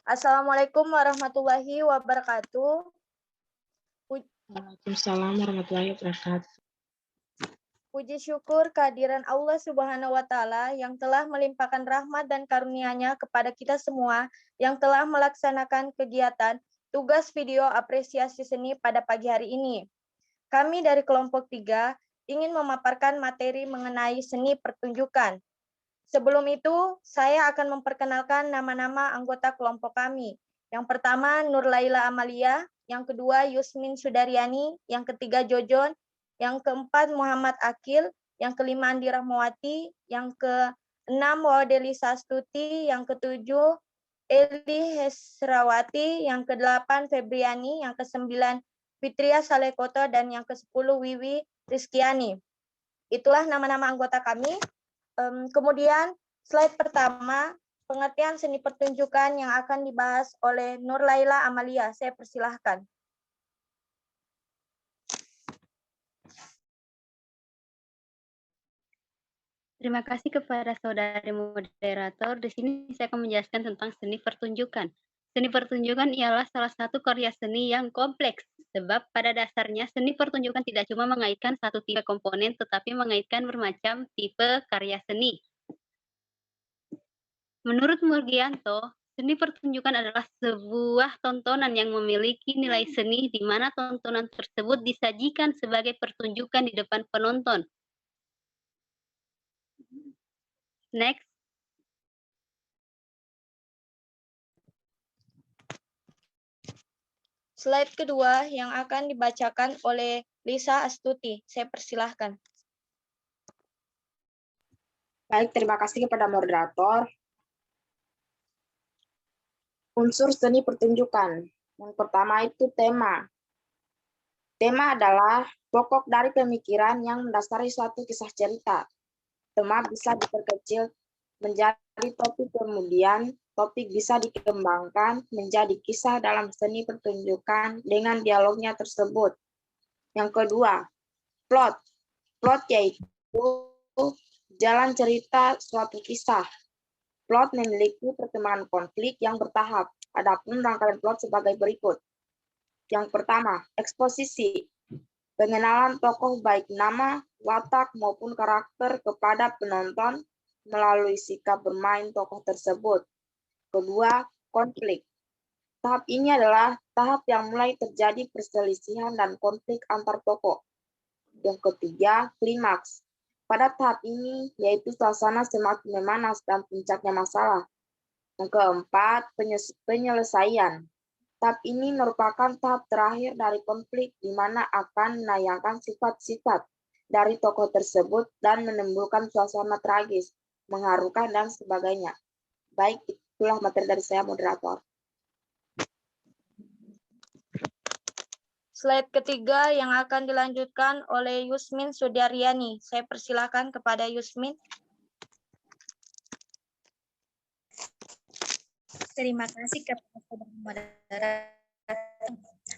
Assalamualaikum warahmatullahi wabarakatuh. Waalaikumsalam warahmatullahi wabarakatuh. Puji syukur kehadiran Allah Subhanahu wa Ta'ala yang telah melimpahkan rahmat dan karunia-Nya kepada kita semua yang telah melaksanakan kegiatan tugas video apresiasi seni pada pagi hari ini. Kami dari kelompok 3 ingin memaparkan materi mengenai seni pertunjukan. Sebelum itu, saya akan memperkenalkan nama-nama anggota kelompok kami. Yang pertama, Nur Laila Amalia. Yang kedua, Yusmin Sudaryani. Yang ketiga, Jojon. Yang keempat, Muhammad Akil. Yang kelima, Andi Rahmawati. Yang keenam, Wadeli Sastuti. Yang ketujuh, Eli Hesrawati. Yang kedelapan, Febriani. Yang kesembilan, Fitria Salekoto. Dan yang kesepuluh, Wiwi Rizkiani. Itulah nama-nama anggota kami. Kemudian slide pertama, pengertian seni pertunjukan yang akan dibahas oleh Nur Laila Amalia. Saya persilahkan. Terima kasih kepada saudari moderator. Di sini saya akan menjelaskan tentang seni pertunjukan. Seni pertunjukan ialah salah satu karya seni yang kompleks, sebab pada dasarnya seni pertunjukan tidak cuma mengaitkan satu tipe komponen, tetapi mengaitkan bermacam tipe karya seni. Menurut Murgianto, seni pertunjukan adalah sebuah tontonan yang memiliki nilai seni di mana tontonan tersebut disajikan sebagai pertunjukan di depan penonton. Next. Slide kedua yang akan dibacakan oleh Lisa Astuti. Saya persilahkan. Baik, terima kasih kepada moderator. Unsur seni pertunjukan. Yang pertama itu tema. Tema adalah pokok dari pemikiran yang mendasari suatu kisah cerita. Tema bisa diperkecil menjadi topik, kemudian topik bisa dikembangkan menjadi kisah dalam seni pertunjukan dengan dialognya tersebut. Yang kedua, plot. Plot yaitu jalan cerita suatu kisah. Plot memiliki perkembangan konflik yang bertahap. Adapun rangkaian plot sebagai berikut. Yang pertama, eksposisi. Pengenalan tokoh baik nama, watak, maupun karakter kepada penonton melalui sikap bermain tokoh tersebut. Kedua, konflik. Tahap ini adalah tahap yang mulai terjadi perselisihan dan konflik antar tokoh. Yang ketiga, klimaks. Pada tahap ini, yaitu suasana semakin memanas dan puncaknya masalah. Yang keempat, penyelesaian. Tahap ini merupakan tahap terakhir dari konflik, di mana akan menayangkan sifat-sifat dari tokoh tersebut dan menimbulkan suasana tragis, mengharukan, dan sebagainya. Baik, itulah materi dari saya, moderator. Slide ketiga yang akan dilanjutkan oleh Yusmin Sudaryani. Saya persilakan kepada Yusmin. Terima kasih kepada moderator.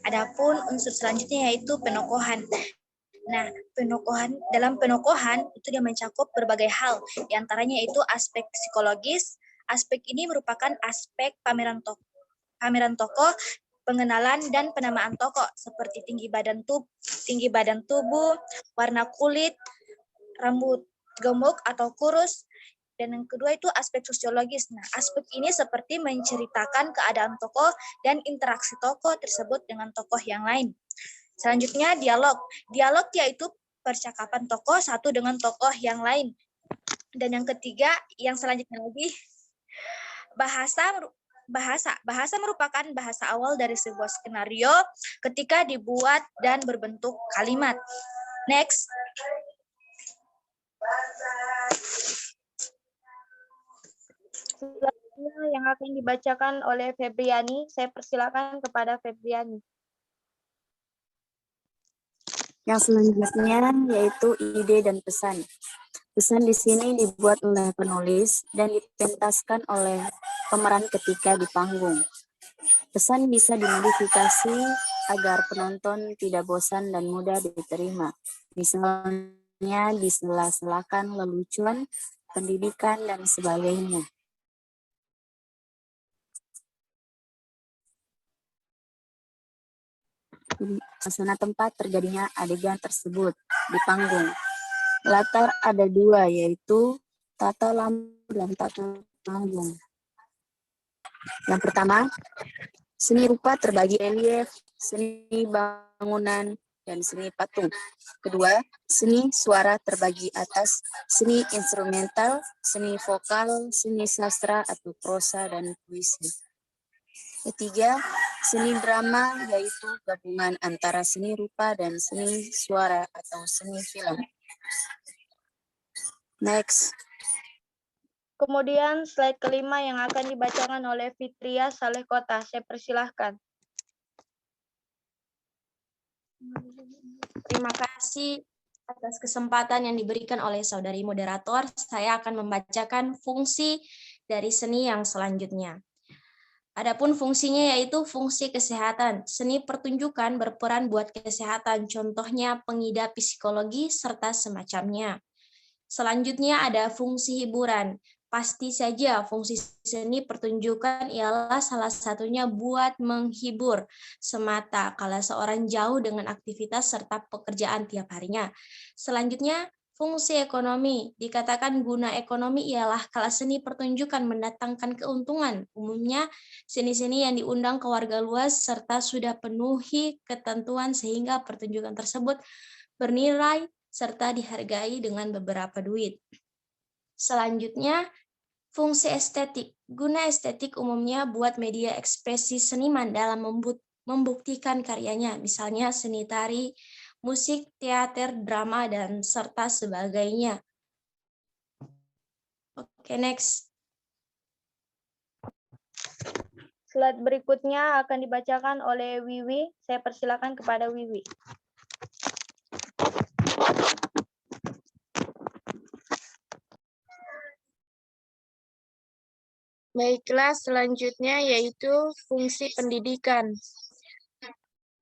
Adapun unsur selanjutnya yaitu penokohan. Nah, dalam penokohan itu dia mencakup berbagai hal, diantaranya itu aspek psikologis. Aspek ini merupakan aspek pameran tokoh, pengenalan dan penamaan tokoh seperti tinggi badan tubuh, warna kulit, rambut gemuk atau kurus. Dan yang kedua itu aspek sosiologis. Nah, aspek ini seperti menceritakan keadaan tokoh dan interaksi tokoh tersebut dengan tokoh yang lain. Selanjutnya dialog. Dialog yaitu percakapan tokoh satu dengan tokoh yang lain. Dan yang ketiga, yang selanjutnya lagi, bahasa merupakan bahasa awal dari sebuah skenario ketika dibuat dan berbentuk kalimat. Next. Selanjutnya yang akan dibacakan oleh Febriani. Saya persilakan kepada Febriani. Yang selanjutnya yaitu ide dan pesan. Pesan di sini dibuat oleh penulis dan dipentaskan oleh pemeran ketika di panggung. Pesan bisa dimodifikasi agar penonton tidak bosan dan mudah diterima. Misalnya disela-selakan lelucon, pendidikan, dan sebagainya. Suasana tempat terjadinya adegan tersebut di panggung. Latar ada dua, yaitu tata lampu dan tata panggung. Yang pertama, seni rupa terbagi relief, seni bangunan, dan seni patung. Kedua, seni suara terbagi atas seni instrumental, seni vokal, seni sastra atau prosa, dan puisi. Ketiga, seni drama, yaitu gabungan antara seni rupa dan seni suara atau seni film. Next. Kemudian slide kelima yang akan dibacakan oleh Fitria Salehkota. Saya persilahkan. Terima kasih atas kesempatan yang diberikan oleh saudari moderator. Saya akan membacakan fungsi dari seni yang selanjutnya. Adapun fungsinya yaitu fungsi kesehatan. Seni pertunjukan berperan buat kesehatan, contohnya pengidap psikologi serta semacamnya. Selanjutnya ada fungsi hiburan. Pasti saja fungsi seni pertunjukan ialah salah satunya buat menghibur semata kala seorang jauh dengan aktivitas serta pekerjaan tiap harinya. Selanjutnya, fungsi ekonomi. Dikatakan guna ekonomi ialah kala seni pertunjukan mendatangkan keuntungan. Umumnya, seni-seni yang diundang ke warga luas serta sudah penuhi ketentuan sehingga pertunjukan tersebut bernilai serta dihargai dengan beberapa duit. Selanjutnya, fungsi estetik. Guna estetik umumnya buat media ekspresi seniman dalam membuktikan karyanya, misalnya seni tari, musik, teater, drama, dan serta sebagainya. Oke, next. Slide berikutnya akan dibacakan oleh Wiwi. Saya persilakan kepada Wiwi. Baiklah, selanjutnya yaitu fungsi pendidikan.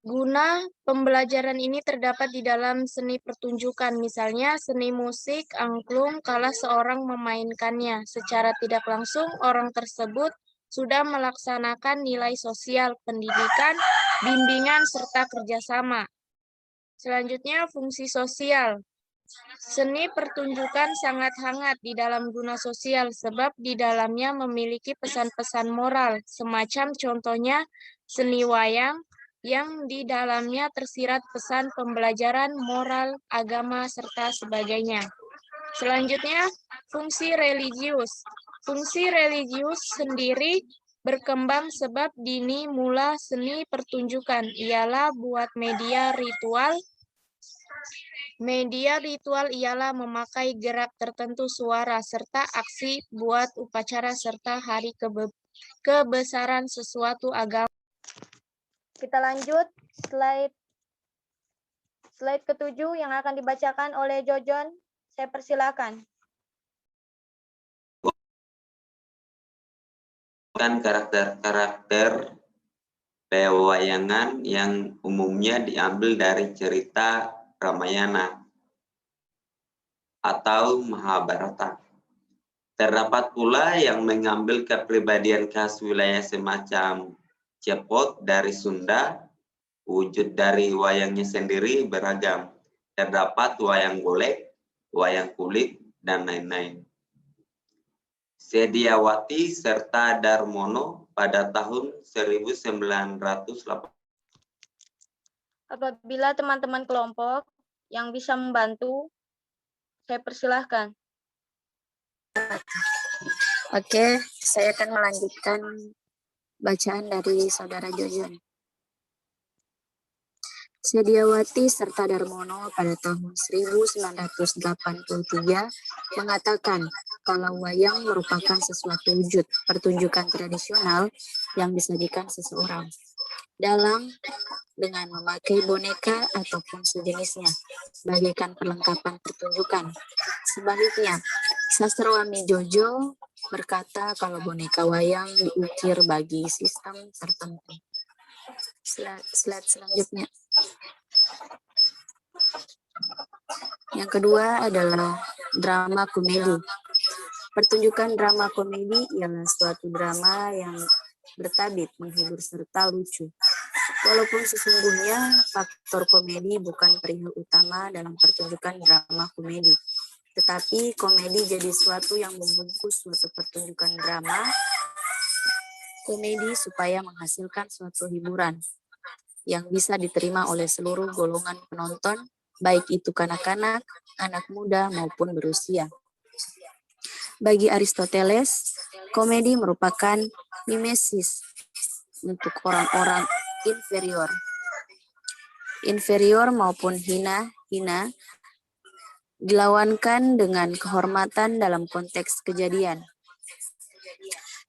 Guna pembelajaran ini terdapat di dalam seni pertunjukan, misalnya seni musik, angklung, kala seorang memainkannya. Secara tidak langsung, orang tersebut sudah melaksanakan nilai sosial, pendidikan, bimbingan, serta kerjasama. Selanjutnya, fungsi sosial. Seni pertunjukan sangat hangat di dalam guna sosial sebab di dalamnya memiliki pesan-pesan moral, semacam contohnya seni wayang yang di dalamnya tersirat pesan pembelajaran moral, agama, serta sebagainya. Selanjutnya, fungsi religius. Fungsi religius sendiri berkembang sebab dini mula seni pertunjukan ialah buat media ritual. Media ritual ialah memakai gerak tertentu suara serta aksi buat upacara serta hari kebesaran sesuatu agama. Kita lanjut slide ke-7 yang akan dibacakan oleh Jojon. Saya persilakan. Karakter-karakter pewayangan yang umumnya diambil dari cerita Ramayana atau Mahabharata. Terdapat pula yang mengambil kepribadian khas wilayah semacam Cepot dari Sunda. Wujud dari wayangnya sendiri beragam. Terdapat wayang golek, wayang kulit, dan lain-lain. Sediawati serta Darmono pada tahun 1908. Apabila teman-teman kelompok yang bisa membantu, saya persilahkan. Oke, saya akan melanjutkan bacaan dari Saudara Jojon. Sediawati serta Darmono pada tahun 1983 mengatakan kalau wayang merupakan sesuatu wujud pertunjukan tradisional yang disajikan seseorang dengan memakai boneka ataupun sejenisnya bagaikan perlengkapan pertunjukan. Sebaliknya, Sastrawan Jojo berkata kalau boneka wayang diukir bagi sistem tertentu. Slide selanjutnya. Yang kedua adalah drama komedi. Pertunjukan drama komedi ialah suatu drama yang bertabit, menghibur serta lucu. Walaupun sesungguhnya faktor komedi bukan perihal utama dalam pertunjukan drama komedi, tetapi komedi jadi suatu yang membungkus suatu pertunjukan drama komedi supaya menghasilkan suatu hiburan yang bisa diterima oleh seluruh golongan penonton, baik itu kanak-kanak, anak muda, maupun berusia. Bagi Aristoteles, komedi merupakan mimesis untuk orang-orang inferior maupun hina dilawankan dengan kehormatan dalam konteks kejadian.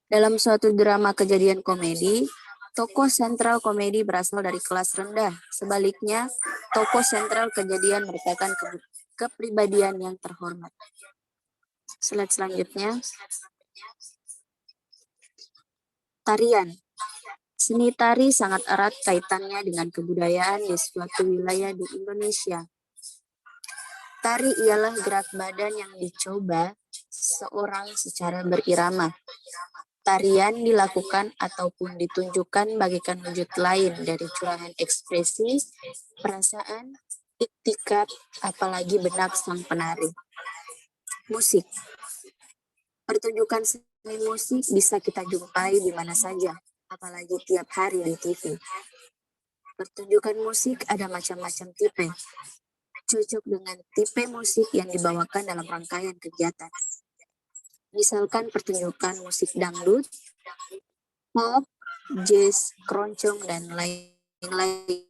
Dalam suatu drama kejadian komedi, tokoh sentral komedi berasal dari kelas rendah. Sebaliknya, tokoh sentral kejadian merupakan kepribadian yang terhormat. Slide selanjutnya. Tarian. Seni tari sangat erat kaitannya dengan kebudayaan di suatu wilayah di Indonesia. Tari ialah gerak badan yang dicoba seorang secara berirama. Tarian dilakukan ataupun ditunjukkan bagaikan wujud lain dari curahan ekspresi, perasaan, iktikat, apalagi benak sang penari. Musik. Pertunjukan seni musik bisa kita jumpai di mana saja, apalagi tiap hari di TV. Pertunjukan musik ada macam-macam tipe, cocok dengan tipe musik yang dibawakan dalam rangkaian kegiatan. Misalkan pertunjukan musik dangdut, pop, jazz, keroncong, dan lain-lain.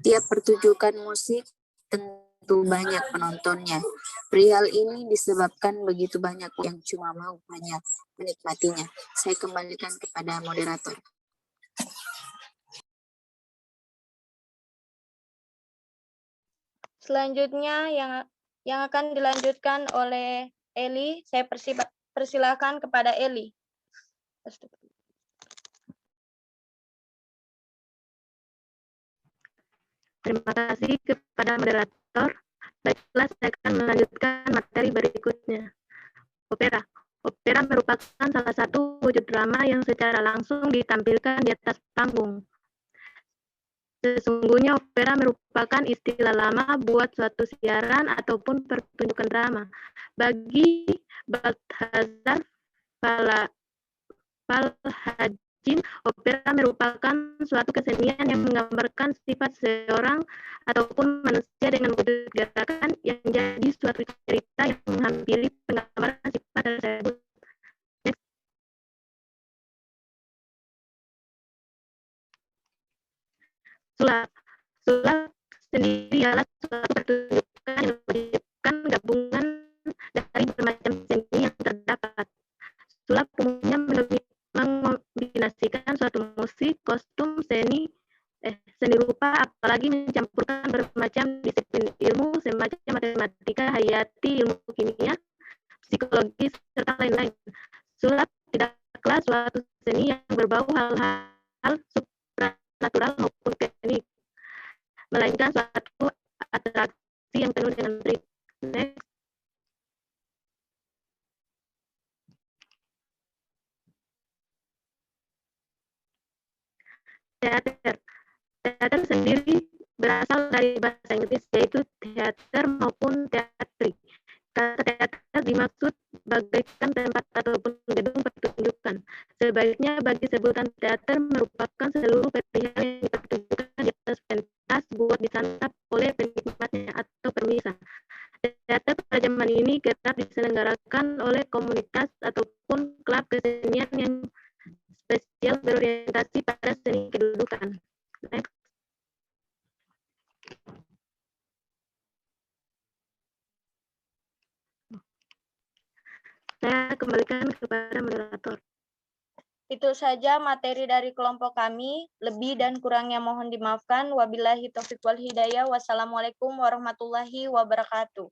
Tiap pertunjukan musik tentu banyak penontonnya. Perihal ini disebabkan begitu banyak yang cuma mau hanya menikmatinya. Saya kembalikan kepada moderator. Selanjutnya yang akan dilanjutkan oleh Eli, saya persilakan kepada Eli. Terima kasih kepada moderator. Baiklah, saya akan melanjutkan materi berikutnya. Opera. Opera merupakan salah satu wujud drama yang secara langsung ditampilkan di atas panggung. Sesungguhnya opera merupakan istilah lama buat suatu siaran ataupun pertunjukan drama. Bagi Balthazar Falhajin, opera merupakan suatu kesenian yang menggambarkan sifat seorang ataupun manusia dengan wujud gerakan yang jadi suatu cerita yang menghampiri penggambaran sifat tersebut. Sulap sendiri adalah suatu pertunjukan yang mewujudkan gabungan dari bermacam seni yang terdapat. Sulap umumnya mengombinasikan suatu musik, kostum, seni rupa, apalagi mencampurkan bermacam disiplin ilmu semacam matematika, hayati, ilmu kimia, psikologi, serta lain-lain. Sulap tidaklah suatu seni yang berbau hal-hal supranatural maupun klinik, melainkan suatu atraksi yang penuh dengan trik. Next. Teater sendiri berasal dari bahasa Inggris, yaitu teater maupun teatri. Kata teater dimaksud bagaikan tempat ataupun gedung pertunjukan. Sebaliknya bagi sebutan teater merupakan seluruh perihal yang dipertunjukkan di atas pentas buat disantap oleh penikmatnya atau permisa. Teater pada zaman ini kerap diselenggarakan oleh komunitas ataupun klub kesenian yang spesial berorientasi pada seni kedudukan. Next. Saya kembalikan kepada moderator. Itu saja materi dari kelompok kami. Lebih dan kurangnya mohon dimaafkan. Wabillahi taufiq wal hidayah. Wassalamualaikum warahmatullahi wabarakatuh.